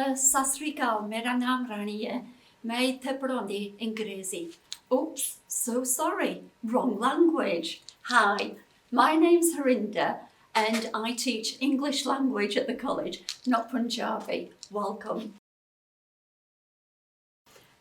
सत श्री अकाल, मेरा नाम रानी है। मैं इत्थे पढ़ांदी अंग्रेजी। Oops, so sorry, wrong language. Hi, my name's Harinder and I teach English language at the college, not Punjabi. Welcome.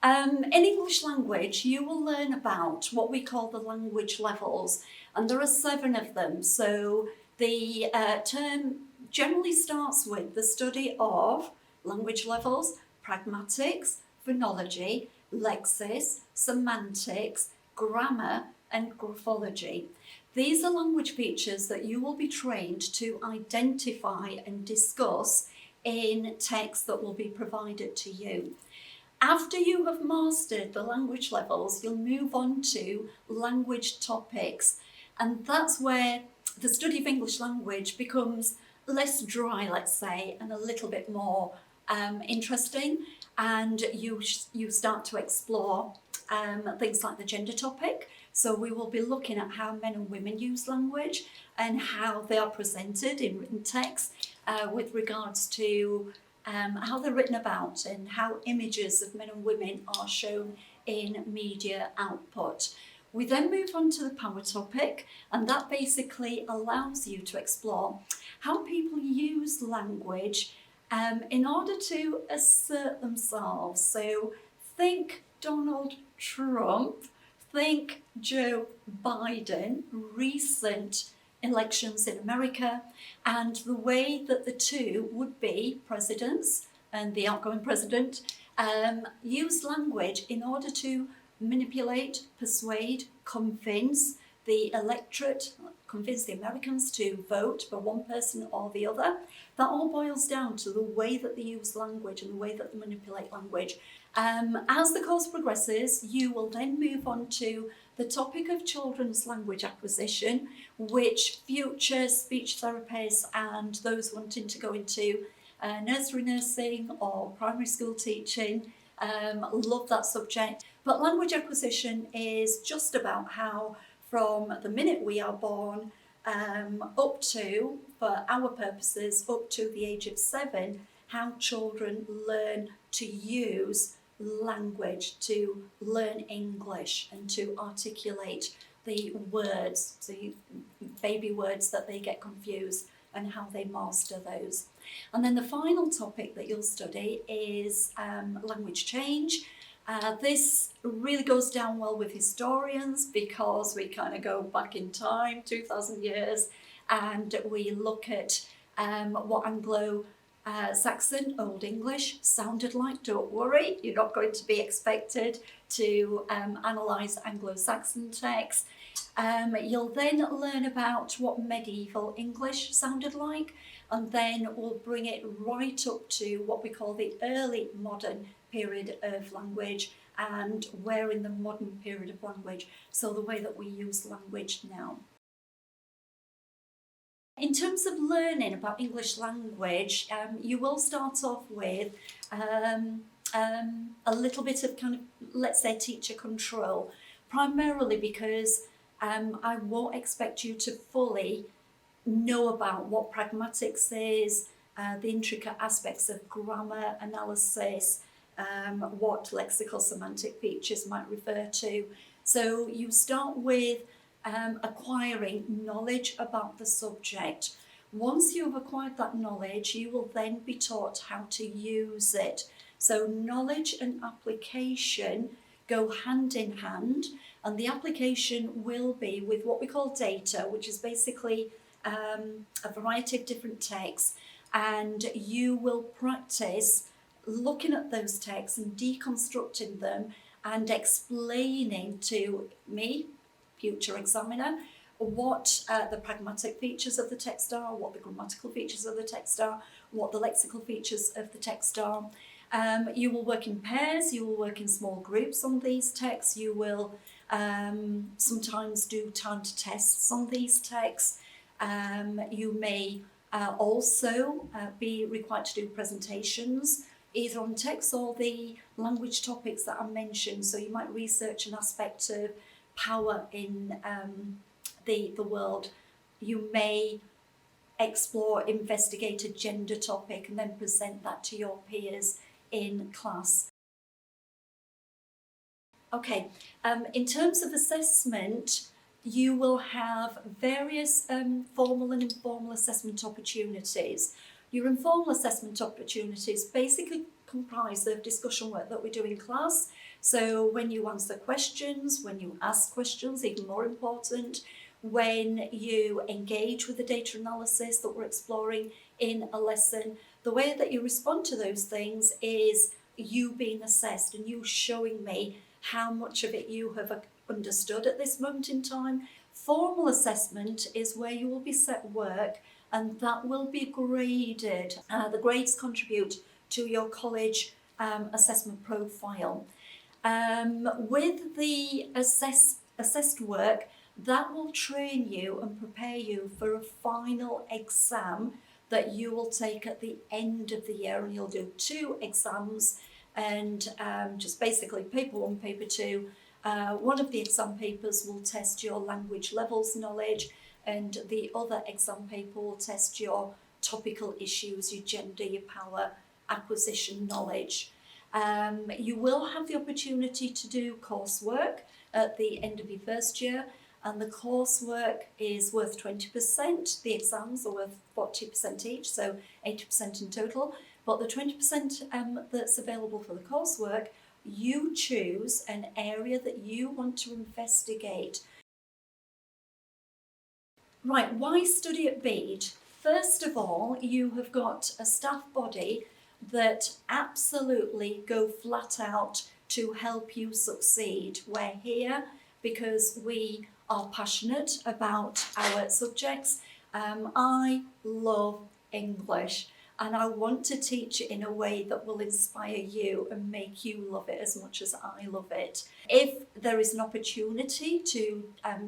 In English language, you will learn about what we call the language levels, and there are 7 of them. So the term generally starts with the study of language levels, pragmatics, phonology, lexis, semantics, grammar, and graphology. These are language features that you will be trained to identify and discuss in texts that will be provided to you. After you have mastered the language levels, you'll move on to language topics, and that's where the study of English language becomes less dry, let's say, and a little bit more interesting, and you start to explore things like the gender topic. So we will be looking at how men and women use language and how they are presented in written text with regards to how they're written about and how images of men and women are shown in media output. We then move on to the power topic, and that basically allows you to explore how people use language in order to assert themselves. So think Donald Trump, think Joe Biden, recent elections in America, and the way that the two would-be presidents and the outgoing president use language in order to manipulate, persuade, convince the electorate, convince the Americans to vote for one person or the other. That all boils down to the way that they use language and the way that they manipulate language. As the course progresses, you will then move on to the topic of children's language acquisition, which future speech therapists and those wanting to go into nursery nursing or primary school teaching love that subject. But language acquisition is just about how from the minute we are born up to, for our purposes, up to the age of 7, how children learn to use language, to learn English and to articulate the words, the baby words that they get confused and how they master those. And then the final topic that you'll study is language change. This really goes down well with historians because we kind of go back in time, 2,000 years, and we look at what Anglo-Saxon Old English sounded like. Don't worry, you're not going to be expected to analyse Anglo-Saxon texts. You'll then learn about what medieval English sounded like, and then we'll bring it right up to what we call the early modern period of language, and we're in the modern period of language, so the way that we use language now. In terms of learning about English language, you will start off with a little bit of kind of, let's say, teacher control, primarily because I won't expect you to fully know about what pragmatics is, the intricate aspects of grammar analysis, what lexical semantic features might refer to. So you start with acquiring knowledge about the subject. Once you've acquired that knowledge, you will then be taught how to use it. So knowledge and application go hand in hand, and the application will be with what we call data, which is basically a variety of different texts, and you will practice looking at those texts and deconstructing them and explaining to me, future examiner, what the pragmatic features of the text are, what the grammatical features of the text are, what the lexical features of the text are. You will work in pairs, you will work in small groups on these texts, you will sometimes do timed tests on these texts. You may also be required to do presentations either on text or the language topics that are mentioned. So you might research an aspect of power in the world. You may explore, investigate a gender topic and then present that to your peers in class. Okay, in terms of assessment, you will have various formal and informal assessment opportunities. Your informal assessment opportunities basically comprise of discussion work that we do in class. So when you answer questions, when you ask questions, even more important, when you engage with the data analysis that we're exploring in a lesson, the way that you respond to those things is you being assessed and you showing me how much of it you have understood at this moment in time. Formal assessment is where you will be set work and that will be graded. The grades contribute to your college assessment profile. With the assessed work, that will train you and prepare you for a final exam that you will take at the end of the year, and you'll do 2 exams and just basically paper 1, paper 2. One of the exam papers will test your language levels knowledge and the other exam paper will test your topical issues, your gender, your power acquisition knowledge. You will have the opportunity to do coursework at the end of your first year, and the coursework is worth 20%. The exams are worth 40% each, so 80% in total. But the 20% that's available for the coursework, you choose an area that you want to investigate. Right, why study at Bede? First of all, you have got a staff body that absolutely go flat out to help you succeed. We're here because we are passionate about our subjects. I love English and I want to teach it in a way that will inspire you and make you love it as much as I love it. If there is an opportunity to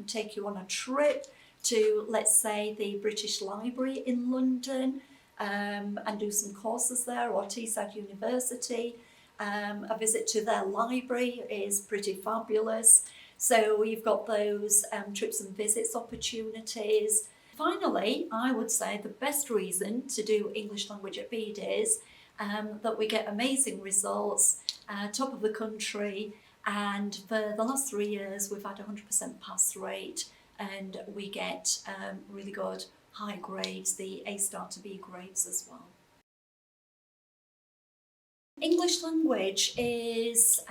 take you on a trip to, let's say, the British Library in London, and do some courses there, or Teesside University. A visit to their library is pretty fabulous. So we've got those trips and visits opportunities. Finally, I would say the best reason to do English language at Bede is that we get amazing results, top of the country, and for the last 3 years we've had 100% pass rate and we get really good high grades, the A star to B grades as well. English language is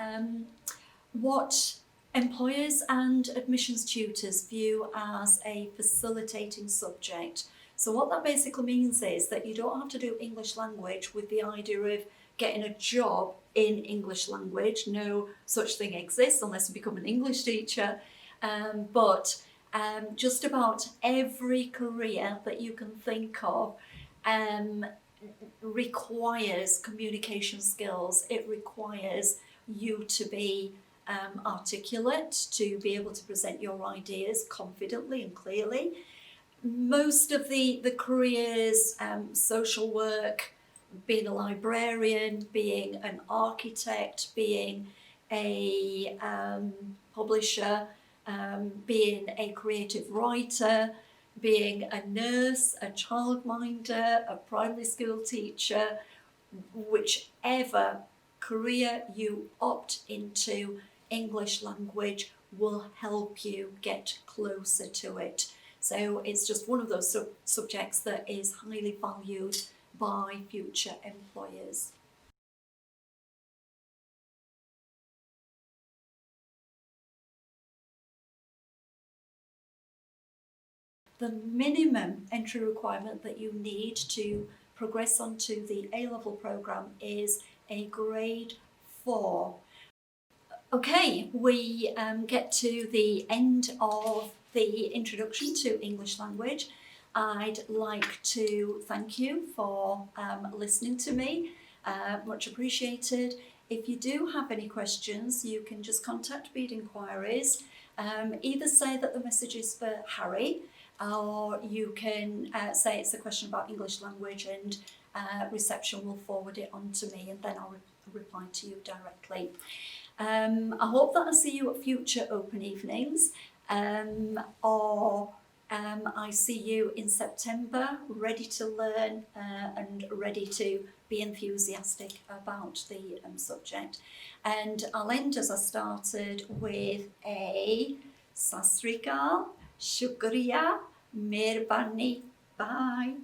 what employers and admissions tutors view as a facilitating subject. So what that basically means is that you don't have to do English language with the idea of getting a job in English language. No such thing exists unless you become an English teacher. But just about every career that you can think of requires communication skills. It requires you to be articulate, to be able to present your ideas confidently and clearly. Most of the careers, social work, being a librarian, being an architect, being a publisher, being a creative writer, being a nurse, a childminder, a primary school teacher, whichever career you opt into, English language will help you get closer to it. So it's just one of those subjects that is highly valued by future employers. The minimum entry requirement that you need to progress onto the A-level programme is a grade 4. Okay, we get to the end of the introduction to English language. I'd like to thank you for listening to me, much appreciated. If you do have any questions, you can just contact Bede Inquiries. Either say that the message is for Harry, or you can say it's a question about English language and reception will forward it on to me and then I'll reply to you directly. I hope that I'll see you at future open evenings or I see you in September, ready to learn and ready to be enthusiastic about the subject. And I'll end as I started with a Sasrikal, Shukriya, Mehrbani. Bye.